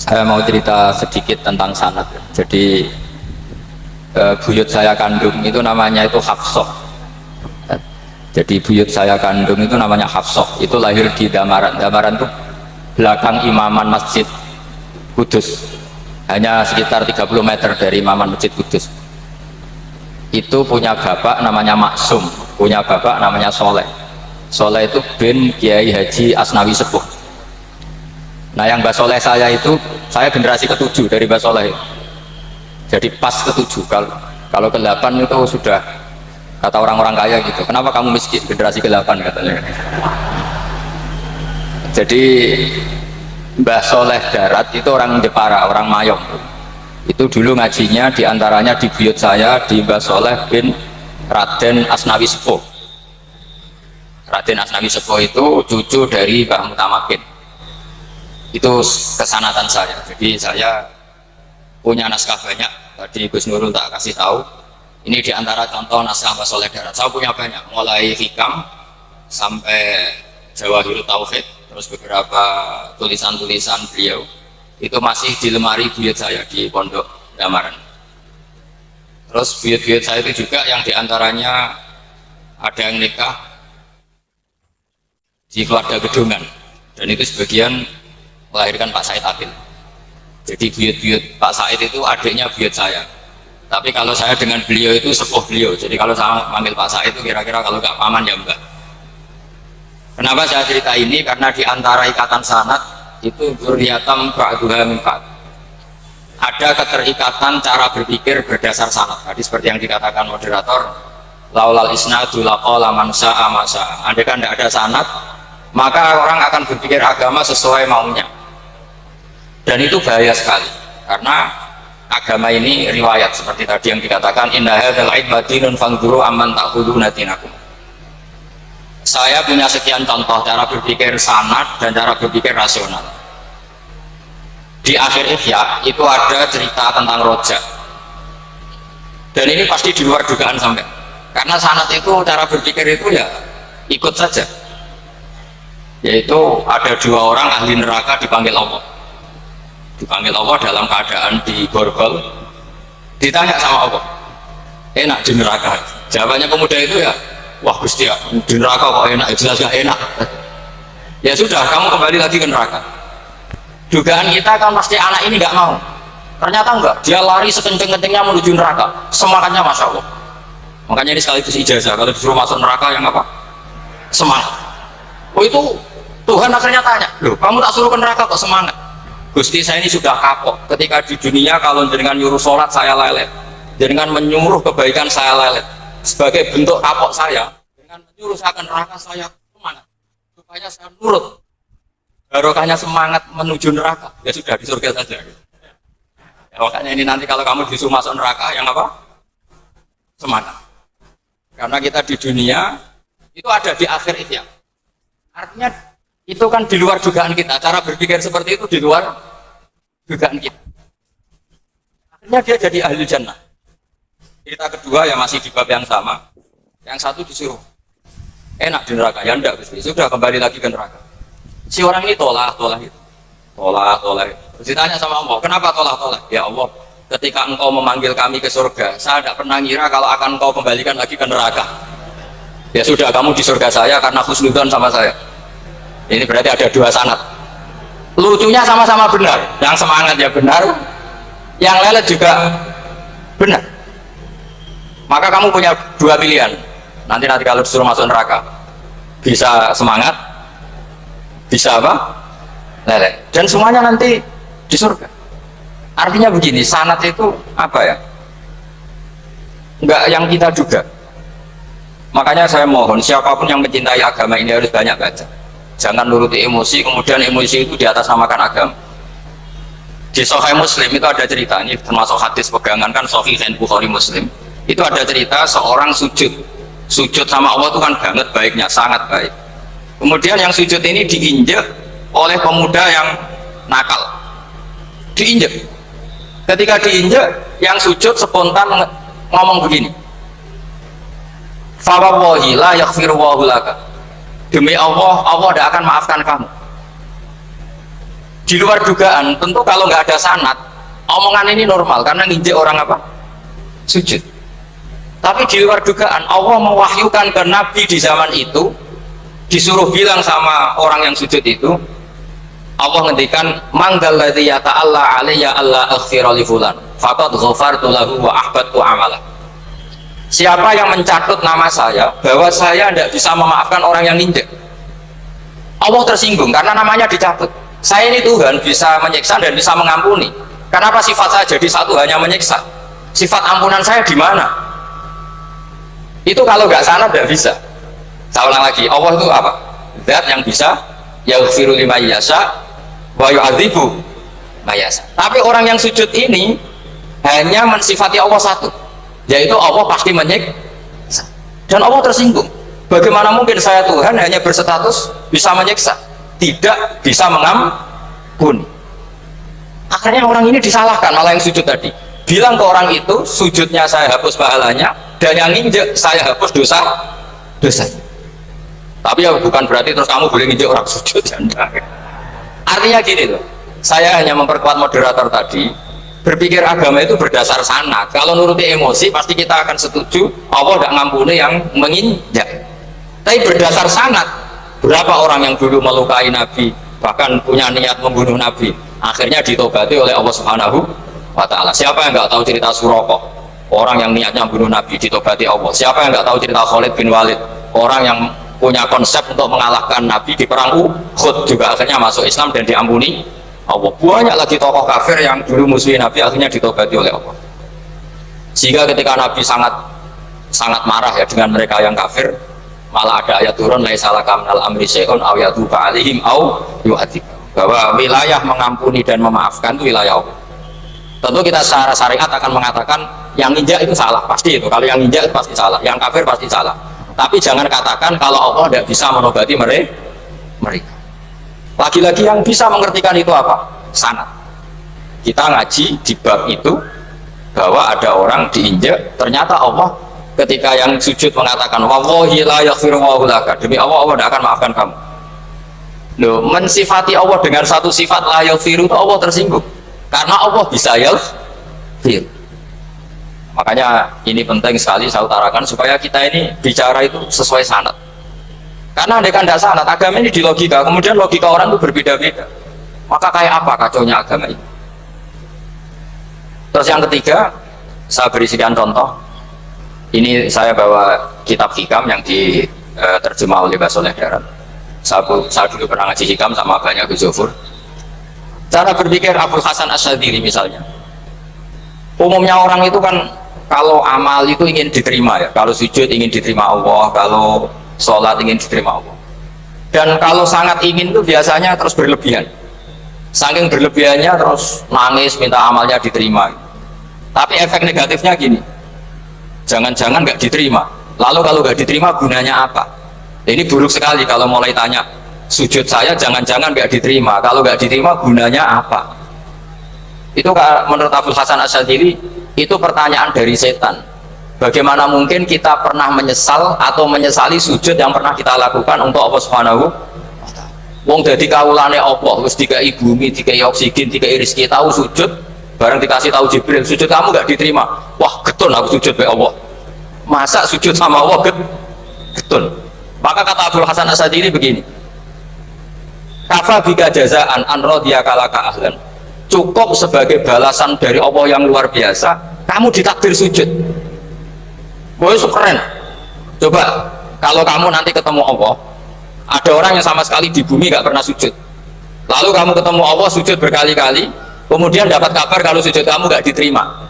Saya mau cerita sedikit tentang sanad. Jadi buyut saya kandung itu namanya itu Hafsah. Jadi buyut saya kandung itu namanya Hafsah. Itu lahir di Damaran. Damaran itu belakang imaman Masjid Kudus. Hanya sekitar 30 meter dari imaman Masjid Kudus. Itu punya bapak namanya Maksum, punya bapak namanya Soleh. Soleh itu bin Kiai Haji Asnawi Sepuh. Nah yang Mbah Soleh saya itu, saya generasi ke-7 dari Mbah Soleh. Jadi pas ke-7. Kalau ke-8 itu sudah kata orang-orang kaya gitu. Kenapa kamu miskin? Generasi ke-8 katanya. Jadi Mbah Soleh Darat itu orang Jepara, orang Mayong. Itu dulu ngajinya diantaranya di buyut saya di Mbah Soleh bin Raden Asnawi Sepuh. Raden Asnawi Sepuh itu cucu dari Mbah Mutamakin. Itu kesanatan saya. Jadi saya punya naskah banyak. Tadi Gus Nurul tak kasih tahu. Ini diantara contoh naskah Mbah Soleh Darat. Saya punya banyak, mulai hikam sampai Jawahirut Tauhid, terus beberapa tulisan-tulisan beliau itu masih di lemari buyut saya di Pondok Damaran. Terus buyut-buyut saya itu juga yang diantaranya ada yang nikah di keluarga Gedungan, dan itu sebagian melahirkan Pak Said Akil. Jadi buyut-buyut Pak Said itu adiknya buyut saya. Tapi kalau saya dengan beliau itu sepuh beliau. Jadi kalau saya manggil Pak Said itu kira-kira kalau nggak paman ya enggak. Kenapa saya cerita ini? Karena diantara ikatan sanad itu dzurriyatam ba'duha min ba'd. Ada keterikatan cara berpikir berdasar sanad. Tadi seperti yang dikatakan moderator, laulal isnadu laqala man sa'a ma sa'a. Andai kan tidak ada sanad, maka orang akan berpikir agama sesuai maunya. Dan itu bahaya sekali, karena agama ini riwayat seperti tadi yang dikatakan inna hadzal ilma dinun fanzuru amman ta'khuduna dinakum. Saya punya sekian contoh cara berpikir sanad dan cara berpikir rasional. Di akhir Ihya itu ada cerita tentang rojak, dan ini pasti di luar dugaan sampai, karena sanad itu cara berpikir itu ya ikut saja. Yaitu ada dua orang ahli neraka dipanggil Allah dalam keadaan di borgol, ditanya sama Allah, enak di neraka? Jawabannya pemuda itu ya, wah Gusti ya, di neraka kok enak? Jelas gak enak. Ya sudah, kamu kembali lagi ke neraka. Dugaan kita kan pasti anak ini nggak mau, ternyata enggak, dia lari sekenceng-kencengnya menuju neraka, semangatnya Masya Allah. Makanya ini sekaligus ijazah, kalau disuruh masuk neraka yang apa? Semangat. Oh itu Tuhan akhirnya tanya, loh kamu tak suruh ke neraka kok semangat? Gusti saya ini sudah kapok, ketika di dunia kalau dengan nyuruh sholat saya lelet, dengan menyuruh kebaikan saya lelet, sebagai bentuk kapok saya, dengan menyuruh saya ke neraka saya semangat, supaya saya nurut, barokahnya semangat menuju neraka, ya sudah di surga saja. Ya, makanya ini nanti kalau kamu disuruh masuk neraka yang apa? Semangat. Karena kita di dunia itu ada di akhir Ihya. Artinya itu kan di luar dugaan kita, cara berpikir seperti itu di luar dugaan kita. Akhirnya dia jadi ahli jannah. Cerita kedua ya masih di bab yang sama. Yang satu disuruh enak di neraka, ya enggak Gusti, sudah kembali lagi ke neraka. Si orang ini tolak itu. Terus ditanya sama Allah, kenapa tolak? Ya Allah, ketika engkau memanggil kami ke surga, saya tidak pernah ngira kalau akan engkau kembalikan lagi ke neraka. Ya sudah, kamu di surga saya karena husnudzon sama saya. Ini berarti ada dua sanad. Lucunya sama-sama benar. Yang semangat ya benar, yang lelet juga benar. Maka kamu punya dua pilihan. Nanti kalau disuruh masuk neraka, bisa semangat, bisa apa? Lelet. Dan semuanya nanti di surga. Artinya begini, sanad itu apa ya? Enggak yang kita duga. Makanya saya mohon siapapun yang mencintai agama ini harus banyak baca. Jangan nuruti emosi, kemudian emosi itu di atas namakan agama. Di Sahih Muslim itu ada cerita, ini termasuk hadis pegangan kan Sahih dan Bukhari Muslim. Itu ada cerita seorang sujud sama Allah itu kan banget baiknya, sangat baik. Kemudian yang sujud ini diinjek oleh pemuda yang nakal. Diinjek. Ketika diinjek, yang sujud spontan ngomong begini. Fa wallahi la yaghfiru Allahu laka. Demi Allah, Allah tidak akan maafkan kamu. Di luar dugaan, tentu kalau nggak ada sanad, omongan ini normal karena nginjek orang apa? Sujud. Tapi di luar dugaan, Allah mewahyukan ke Nabi di zaman itu, disuruh bilang sama orang yang sujud itu, Allah ngendikan, "Mangdalladzi yata'alla 'alayya alla aghfira li fulan, faqad ghafartu lahu wa ahbattu amalah." Siapa yang mencatut nama saya bahwa saya tidak bisa memaafkan orang yang nginjek, Allah tersinggung karena namanya dicatut. Saya ini Tuhan, bisa menyiksa dan bisa mengampuni. Kenapa sifat saya jadi satu, hanya menyiksa? Sifat ampunan saya di mana? Itu kalau nggak sana tidak bisa. Saya ulang lagi, Allah itu apa? Zat yang bisa yaghfiru liman yasha wa yu'adzibu man yasha. Tapi orang yang sujud ini hanya mensifati Allah satu, yaitu Allah pasti menyiksa. Dan Allah tersinggung. Bagaimana mungkin saya Tuhan hanya berstatus bisa menyiksa, tidak bisa mengampuni? Akhirnya orang ini disalahkan, malah yang sujud tadi bilang ke orang itu, sujudnya saya hapus pahalanya, dan yang nginjek saya hapus dosa. Tapi ya bukan berarti terus kamu boleh nginjek orang sujud. Artinya gini loh, saya hanya memperkuat moderator tadi, berpikir agama itu berdasar sanad. Kalau nuruti emosi pasti kita akan setuju Allah tidak ngampuni yang menginjak. Tapi berdasar sanad, berapa orang yang dulu melukai Nabi, bahkan punya niat membunuh Nabi, akhirnya ditobati oleh Allah Subhanahu wa Ta'ala. Siapa yang nggak tahu cerita Suraqah, orang yang niatnya membunuh Nabi, ditobati Allah? Siapa yang nggak tahu cerita Khalid bin Walid, orang yang punya konsep untuk mengalahkan Nabi di perang Uhud, juga akhirnya masuk Islam dan diampuni Allah. Banyak lagi tokoh kafir yang dulu musuhin Nabi, akhirnya ditobati oleh Allah. Sehingga ketika Nabi sangat marah ya dengan mereka yang kafir, malah ada ayat turun, laisa laka minal amri syai'un aw yatuba 'alaihim aw yu'adzib, bahwa wilayah mengampuni dan memaafkan itu wilayah Allah. Tentu kita secara syariat akan mengatakan yang injak itu salah, pasti itu. Kalau yang injak itu pasti salah, yang kafir pasti salah. Tapi jangan katakan kalau Allah tidak bisa menobati mereka. Lagi-lagi yang bisa mengertikan itu apa? Sanad. Kita ngaji di bab itu bahwa ada orang diinjak, ternyata Allah ketika yang sujud mengatakan wallahi la yaghfiru laka, demi Allah, Allah tidak akan maafkan kamu. Loh, mensifati Allah dengan satu sifat la yaghfiru itu Allah tersinggung karena Allah bisa yaghfir. Makanya ini penting sekali saya utarakan supaya kita ini bicara itu sesuai sanad. Karena andai kan tidak sanad, agama ini di logika, kemudian logika orang itu berbeda-beda, maka kayak apa kacaunya agama ini. Terus yang ketiga, saya beri sekian contoh. Ini saya bawa kitab hikam yang diterjemah oleh Mbah Soleh Darat. Saya dulu pernah ngaji hikam sama banyak Gus Zofur. Cara berpikir Abul Hasan Asyadzili misalnya, umumnya orang itu kan kalau amal itu ingin diterima ya, kalau sujud ingin diterima Allah, kalau sholat ingin diterima Allah. Dan kalau sangat ingin itu biasanya terus berlebihan, saking berlebihannya terus nangis minta amalnya diterima. Tapi efek negatifnya gini, jangan-jangan nggak diterima. Lalu kalau nggak diterima gunanya apa? Ini buruk sekali kalau mulai tanya, sujud saya jangan-jangan nggak diterima, kalau nggak diterima gunanya apa? Itu menurut Abul Hasan Asyadzili itu pertanyaan dari setan. Bagaimana mungkin kita pernah menyesal atau menyesali sujud yang pernah kita lakukan untuk Allah Subhanahu wa Ta'ala? Wong dadi kawulane Allah, wis dikai bumi, dikai oksigen, dikai rezeki, tahu sujud, bareng dikasih tahu Jibril, sujud kamu nggak diterima. Wah, getun aku sujud be Allah. Masa sujud sama Allah getun? Maka kata Abdul Hasan Asyadzili begini, kafa bika jazaan an radiyaka laka ahlan. Cukup sebagai balasan dari Allah yang luar biasa, kamu ditakdir sujud. Boy, keren. Coba kalau kamu nanti ketemu Allah, ada orang yang sama sekali di bumi gak pernah sujud, lalu kamu ketemu Allah sujud berkali-kali, kemudian dapat kabar kalau sujud kamu gak diterima.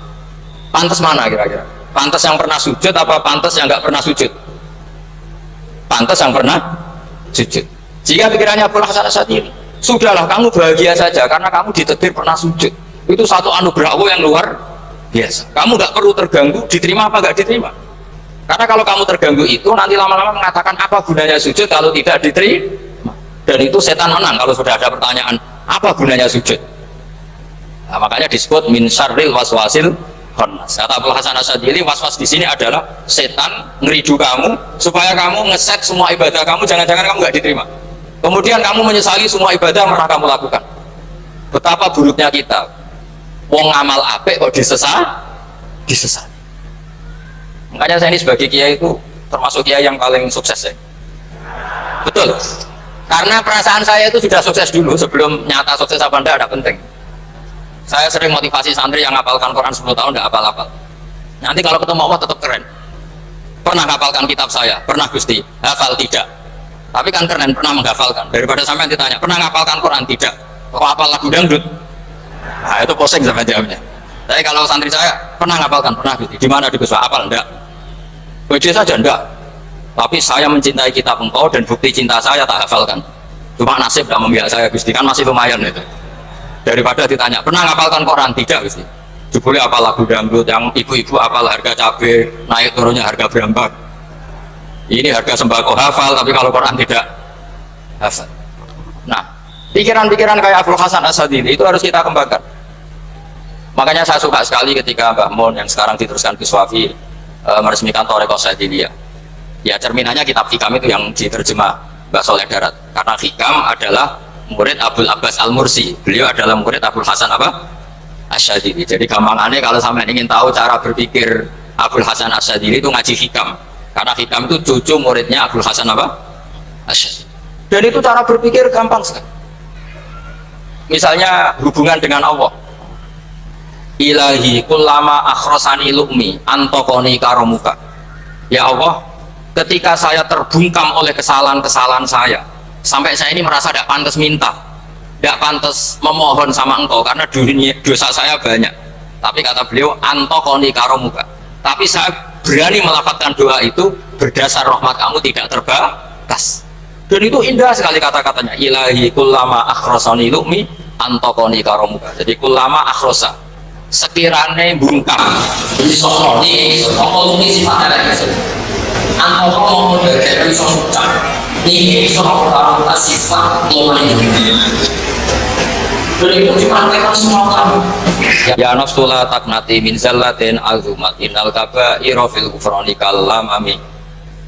Pantas mana kira-kira? Pantas yang pernah sujud apa pantas yang gak pernah sujud? Pantas yang pernah sujud. Jika pikirannya Abdul Hasan Asyadzili, sudahlah kamu bahagia saja karena kamu ditetir pernah sujud. Itu satu anugerah Allah yang luar biasa. Kamu gak perlu terganggu diterima apa gak diterima. Karena kalau kamu terganggu itu nanti lama-lama mengatakan apa gunanya sujud kalau tidak diterima. Dan itu setan menang kalau sudah ada pertanyaan apa gunanya sujud. Nah, makanya disebut min syarril waswasil khannas. Kata Abdul Hasan Asyadzili, waswas di sini adalah setan ngeridu kamu supaya kamu ngeset semua ibadah kamu, jangan-jangan kamu nggak diterima. Kemudian kamu menyesali semua ibadah yang pernah kamu lakukan. Betapa buruknya kita. Wong ngamal apik kok disesat. Makanya saya ini sebagai kiai itu termasuk kiai yang paling sukses ya. Betul. Karena perasaan saya itu sudah sukses dulu sebelum nyata sukses apa enggak ada penting. Saya sering motivasi santri yang ngapalkan Quran 10 tahun enggak hafal-hafal. Nanti kalau ketemu Allah tetap keren. Pernah ngapalkan kitab saya? Pernah Gusti. Hafal tidak. Tapi kan keren pernah menghafalkan. Daripada sampai ditanya, pernah ngapalkan Quran? Tidak. Kok hafal lagu dangdut? Nah itu posing sama jawabnya. Tapi kalau santri saya pernah ngapalkan, pernah Gusti. Di mana di Gus? Hafal enggak? Pede saja enggak. Tapi saya mencintai kitab engkau dan bukti cinta saya tak hafalkan. Cuma nasib tidak membiak saya Gusti, kan masih lumayan itu. Daripada ditanya, pernah ngapalkan Quran? Tidak Gusti. Jebule apal lagu dangdut, yang ibu-ibu apal harga cabai, naik turunnya harga berambak. Ini harga sembako hafal, tapi kalau Quran tidak hafal. Nah, pikiran-pikiran kayak Abdul Hasan As-Sadili itu harus kita kembangkan. Makanya saya suka sekali ketika Mbah Mun yang sekarang diteruskan Gus Wafi meresmikan Thariqah Sadiliyah. Ya cerminannya kitab Hikam itu yang diterjemah Mbah Soleh Darat. Karena Hikam adalah murid Abdul Abbas Al-Mursi. Beliau adalah murid Abdul Hasan As-Sadili. Jadi gampangannya kalau sampai ingin tahu cara berpikir Abdul Hasan As-Sadili itu ngaji Hikam. Karena Hikam itu cucu muridnya Abdul Hasan As-Sadili. Dan itu cara berpikir gampang sekali. Misalnya hubungan dengan Allah. Ilahi kullama akhrosani lu'mi antokoni karomuka. Ya Allah, ketika saya terbungkam oleh kesalahan-kesalahan saya, sampai saya ini merasa tidak pantas minta, tidak pantas memohon sama engkau karena dosa saya banyak. Tapi kata beliau, antokoni karomuka. Tapi saya berani melafalkan doa itu berdasar rahmat kamu tidak terbatas. Dan itu indah sekali kata-katanya. Ilahi kullama akhrosani lu'mi antokoni karomuka. Jadi kullama akhrosa, sekiranya bungkam ini soal ini sifatnya lagi antara mau berkaitan soal ini soal sifat ini dan itu dipakai semua kamu ya nafsulah taknati min zallatin azumat innal kaba'ira fil kufrani kalamami.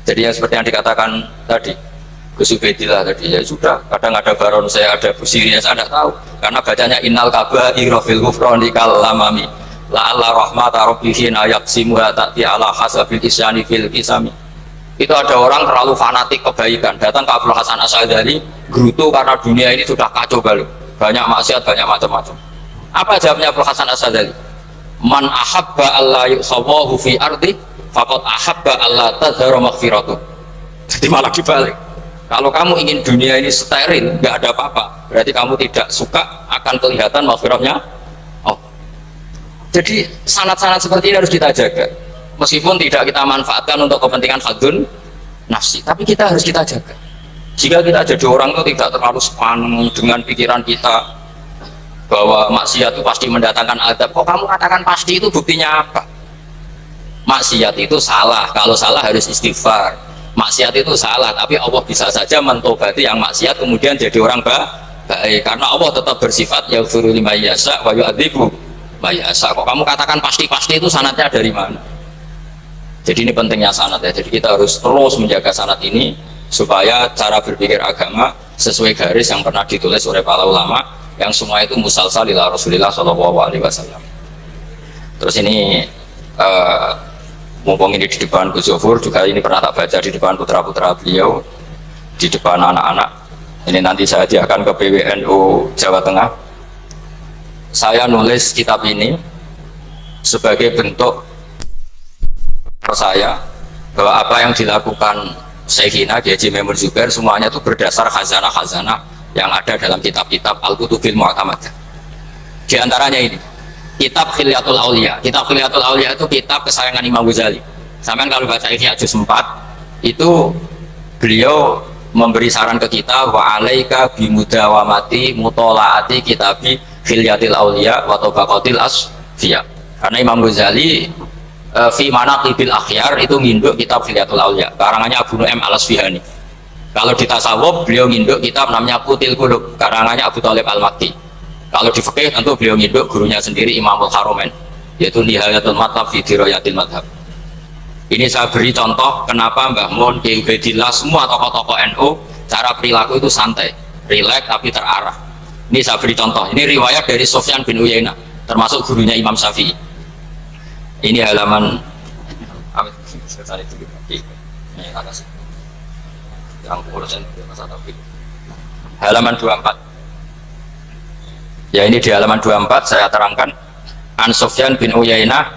Jadi yang seperti yang dikatakan tadi Gus Ubaidillah tadi, ya sudah, kadang ada baron saya, ada busiri, saya tidak tahu karena bacanya innal kaba'ira fil kufrani kalamami la'alla rahmata rabbihin ayaksimuha ta'ti ala hasabil isyani fil kisami. Itu ada orang terlalu fanatik kebaikan datang ke Abdul Hasan As-Sadili gerutu karena dunia ini sudah kacau balau, banyak maksiat, banyak macam-macam. Apa jawabnya Abdul Hasan As-Sadili? Man ahabba alla yusawahu fi ardi faqad ahabba alla tadhara maghfiratuh. Jadi malah dibalik, kalau kamu ingin dunia ini steril, nggak ada apa-apa, berarti kamu tidak suka akan kelihatan maghfirahnya. Oh, jadi sanad-sanad seperti ini harus kita jaga. Meskipun tidak kita manfaatkan untuk kepentingan hadun nafsi, tapi kita harus kita jaga. Jika kita jadi orang itu tidak terlalu sepaneng dengan pikiran kita bahwa maksiat itu pasti mendatangkan adab. Kok kamu katakan pasti, itu buktinya apa? Maksiat itu salah, kalau salah harus istighfar. Maksiat itu salah, tapi Allah bisa saja mentobati yang maksiat kemudian jadi orang baik, karena Allah tetap bersifat yaghfiru liman yasha wa yu'adzibu may yasha. Kok kamu katakan pasti-pasti, itu sanadnya dari mana? Jadi ini pentingnya sanad ya. Jadi kita harus terus menjaga sanad ini supaya cara berpikir agama sesuai garis yang pernah ditulis oleh para ulama, yang semua itu musalsal ila Rasulillah SAW. Terus ini mumpung ini di depan Gus Zofur juga, ini pernah tak baca di depan putra-putra beliau, di depan anak-anak. Ini nanti saya hadiahkan ke PWNU Jawa Tengah. Saya nulis kitab ini sebagai bentuk saya bahwa apa yang dilakukan Syekhina Kiai Haji Maimun Zubair semuanya itu berdasar khazanah-khazanah yang ada dalam kitab-kitab Al-Kutubil Mu'tamadah. Di antaranya ini kitab Khilyatul Auliya. Kitab Khilyatul Auliya itu kitab kesayangan Imam Ghazali. Sampai kalau baca Ihya juz 4 itu beliau memberi saran ke kita, wa alaika bimudawamati mutolaati kitabi Khilyatul Auliya wa tabaqatil asfiya. Karena Imam Ghazali fi manaqibil akhyar itu nginduk kitab Khilyatul Auliya karangannya Abu Nu'aim Al-Asfihani. Kalau di tasawuf beliau nginduk kitab namanya Qutil Qulub karangannya Abu Thalib Al-Makki. Kalau di fikih tentu beliau nginduk gurunya sendiri Imamul Haramain, yaitu Nihayatul Matlab fi Dirayatil Madhab. Ini saya beri contoh kenapa Mbah Mun, Kiai Ubaidillah, semua tokoh-tokoh NU cara perilaku itu santai, rileks tapi terarah. Ini saya beri contoh. Ini riwayat dari Sufyan bin Uyainah, termasuk gurunya Imam Syafi'i. Ini halaman halaman 24. Ya, ini di halaman 24 saya terangkan. An Sufyan bin Uyainah,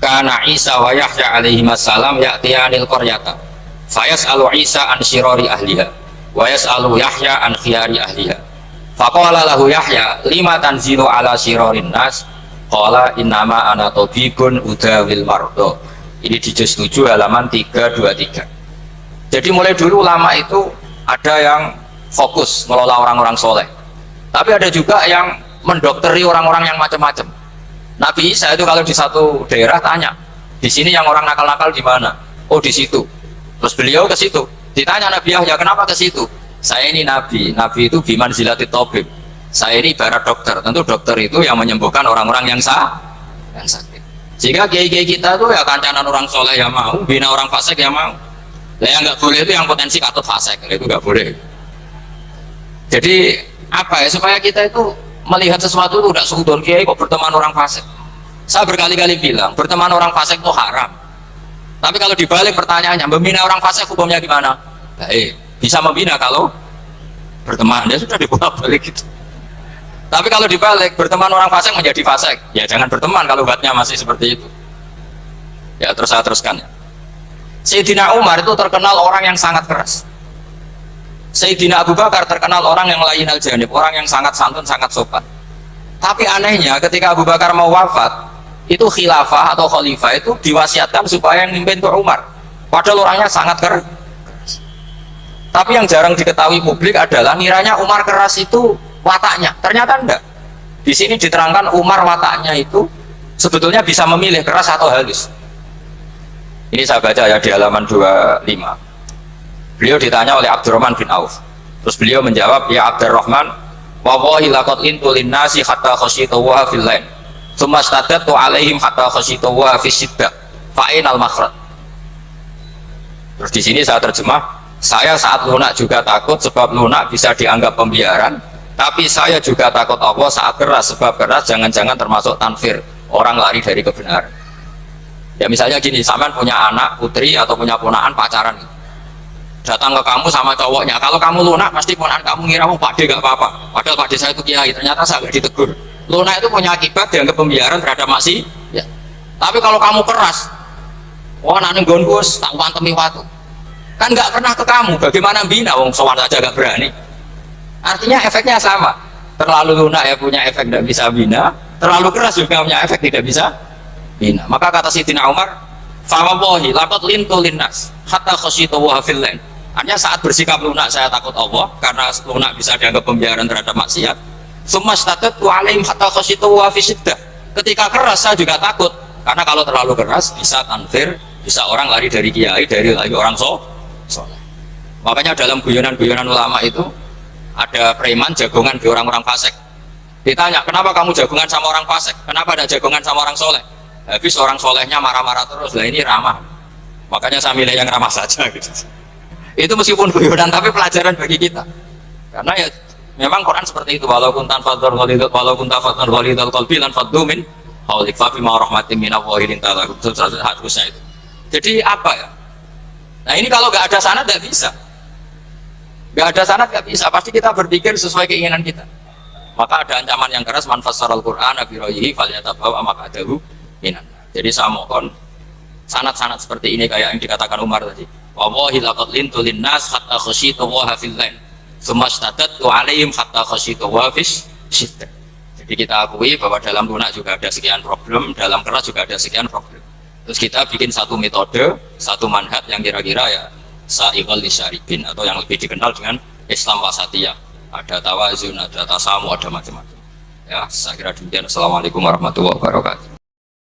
kana Isa wa Yahya alaihi wassalam ya'tiyanil qaryata fayas'alu Isa an syirari ahliha wa yas'alu Yahya an khiyari ahliha. Faqala lahu Yahya, lima tanzilu ala syirarin nas? Qala innama ana tabibun udawil mardo. Ini di juz 7 halaman 323. Jadi mulai dulu ulama itu ada yang fokus ngelola orang-orang soleh, tapi ada juga yang mendokteri orang-orang yang macam-macam. Nabi Isa itu kalau di satu daerah tanya, di sini yang orang nakal-nakal di mana? Oh, di situ. Terus beliau ke situ. Ditanya Nabi Yahya, kenapa ke situ? Saya ini nabi. Nabi itu biman zilati tabib. Saya ini ibarat dokter. Tentu dokter itu yang menyembuhkan orang-orang yang sakit. Jika kiai-kiai kita tuh ya kancanan orang soleh yang mau, bina orang fasik yang mau. Nah, yang nggak boleh itu yang potensi katut fasik, itu nggak boleh. Jadi apa ya, supaya kita itu melihat sesuatu itu tidak sudon, kiai kok berteman orang fasik. Saya berkali-kali bilang berteman orang fasik itu haram. Tapi kalau dibalik pertanyaannya, membina orang fasik hukumnya gimana? Baik, bisa membina kalau berteman, ya sudah dibolak-balik gitu. Tapi kalau dibalik, berteman orang fasik menjadi fasik, ya jangan berteman kalau buatnya masih seperti itu. Ya terus saya teruskan ya. Sayyidina Umar itu terkenal orang yang sangat keras. Sayyidina Abu Bakar terkenal orang yang lainal janib, orang yang sangat santun, sangat sopan. Tapi anehnya ketika Abu Bakar mau wafat, itu khilafah atau khalifah itu diwasiatkan supaya yang mimpin itu Umar. Padahal orangnya sangat keras. Tapi yang jarang diketahui publik adalah ngiranya Umar keras itu wataknya. Ternyata enggak. Di sini diterangkan Umar wataknya itu sebetulnya bisa memilih keras atau halus. Ini saya baca ya di halaman 25. Beliau ditanya oleh Abdurrahman bin Auf. Terus beliau menjawab, ya Abdurrahman, wallahi laqad intu linnasi hatta khasyitu wa fil lain. Tsumma stadatu alaihim hatta khasyitu wa fis siddah. Fa'inal makhraj. Terus di sini saya terjemah, saya saat lunak juga takut sebab lunak bisa dianggap pembiaran, tapi saya juga takut Allah saat keras, sebab keras jangan-jangan termasuk tanfir, orang lari dari kebenaran. Ya misalnya gini, sampean punya anak, putri atau punya ponakan pacaran, datang ke kamu sama cowoknya, kalau kamu lunak pasti ponakan kamu ngira mau Pak D gak apa-apa, padahal Pak D saya itu kiai, ternyata saya gak ditegur. Lunak itu punya akibat dianggap pembiaran terhadap maksiat ya. Tapi kalau kamu keras, wah nanti gongus tak wantemi watu, kan gak pernah ke kamu, bagaimana bina wong sowan saja gak berani. Artinya efeknya sama, terlalu lunak ya punya efek tidak bisa bina, terlalu keras juga punya efek tidak bisa bina. Maka kata Sayyidina Umar, fawallahi laqad lintu linnas hatta khasyitu wa fil lain. Hanya saat bersikap lunak saya takut Allah, karena lunak bisa dianggap pembiaran terhadap maksiat. Summa statatu alaihim hatta khasyitu wa fi siddah. Ketika keras saya juga takut, karena kalau terlalu keras bisa tanfir, bisa orang lari dari kiai, dari lagi orang soleh. Makanya dalam guyonan-guyonan ulama itu ada preman jagongan di orang-orang fasik. Ditanya, kenapa kamu jagongan sama orang fasik? Kenapa ada jagongan sama orang soleh? Habis orang solehnya marah-marah terus. Lah ini ramah, makanya saya milih yang ramah saja gitu. Itu meskipun guyonan tapi pelajaran bagi kita, karena ya memang Quran seperti itu, walaupun tanpa ghalidul qalbi lan faddu min haulik fa bima rahmatin minallahi linta lahum, harusnya itu. Jadi apa ya, nah ini kalau nggak ada sanad nggak bisa, pasti kita berpikir sesuai keinginan kita. Maka ada ancaman yang keras, man fassarul Qur'an bi ra'yihi falyatabawa maq'adahu minan. Jadi saya mohon sanad-sanad seperti ini kayak yang dikatakan Umar tadi, wallahi laqad lintu linnas hatta khasyitu wa fil lain tsumma stadatu alaihim hatta khasyitu wa fis siddah. Jadi kita akui bahwa dalam lunak juga ada sekian problem, dalam keras juga ada sekian problem. Terus kita bikin satu metode, satu manhaj yang kira-kira ya sa'iqal lisyaribin, atau yang lebih dikenal dengan Islam wasatiyah. Ada tawazun, ada tasamu, ada macam-macam. Ya, saya kira demikian. Assalamualaikum warahmatullahi wabarakatuh.